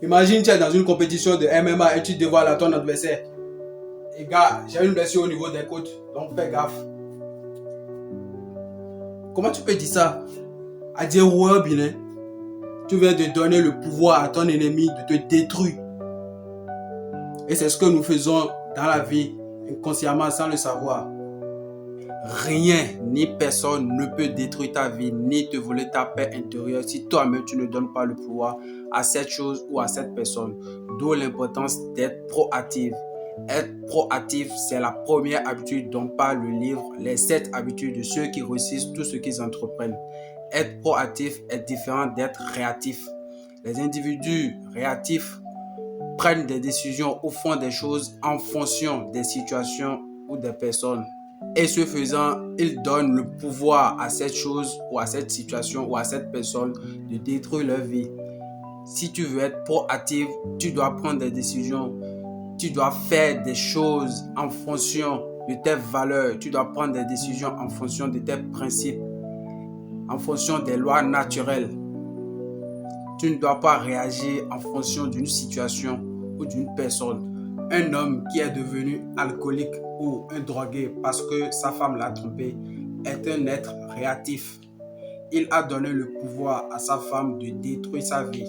Imagine, tu es dans une compétition de MMA et tu dévoiles à ton adversaire. Et gars, j'ai une blessure au niveau des côtes, donc fais gaffe. Comment tu peux dire ça? À dire ouais, bien, tu viens de donner le pouvoir à ton ennemi de te détruire. Et c'est ce que nous faisons dans la vie, inconsciemment, sans le savoir. Rien ni personne ne peut détruire ta vie ni te voler ta paix intérieure si toi-même tu ne donnes pas le pouvoir à cette chose ou à cette personne. D'où l'importance d'être proactif. Être proactif, c'est la première habitude dont parle le livre Les 7 habitudes de ceux qui réussissent tout ce qu'ils entreprennent. Être proactif est différent d'être réactif. Les individus réactifs prennent des décisions ou font des choses en fonction des situations ou des personnes. Et ce faisant, ils donnent le pouvoir à cette chose ou à cette situation ou à cette personne de détruire leur vie. Si tu veux être proactif, tu dois prendre des décisions. Tu dois faire des choses en fonction de tes valeurs. Tu dois prendre des décisions en fonction de tes principes, en fonction des lois naturelles. Tu ne dois pas réagir en fonction d'une situation ou d'une personne. Un homme qui est devenu alcoolique ou un drogué parce que sa femme l'a trompé est un être réactif. Il a donné le pouvoir à sa femme de détruire sa vie.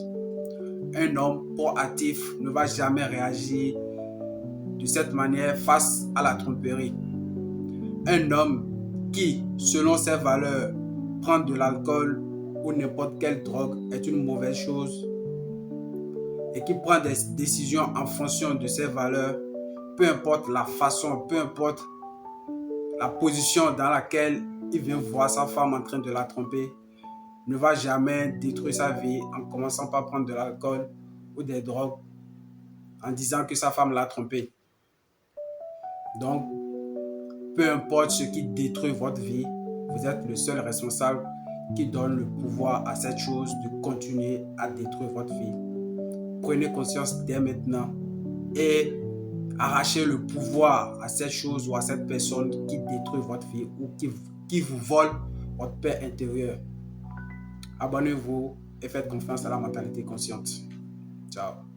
Un homme proactif ne va jamais réagir de cette manière face à la tromperie. Un homme qui, selon ses valeurs, prend de l'alcool ou n'importe quelle drogue est une mauvaise chose et qui prend des décisions en fonction de ses valeurs, peu importe la façon, peu importe la position dans laquelle il vient voir sa femme en train de la tromper, ne va jamais détruire sa vie en commençant par prendre de l'alcool ou des drogues en disant que sa femme l'a trompé. Donc, peu importe ce qui détruit votre vie, vous êtes le seul responsable qui donne le pouvoir à cette chose de continuer à détruire votre vie. Prenez conscience dès maintenant et arrachez le pouvoir à cette chose ou à cette personne qui détruit votre vie ou qui vous vole votre paix intérieure. Abonnez-vous et faites confiance à la mentalité consciente. Ciao.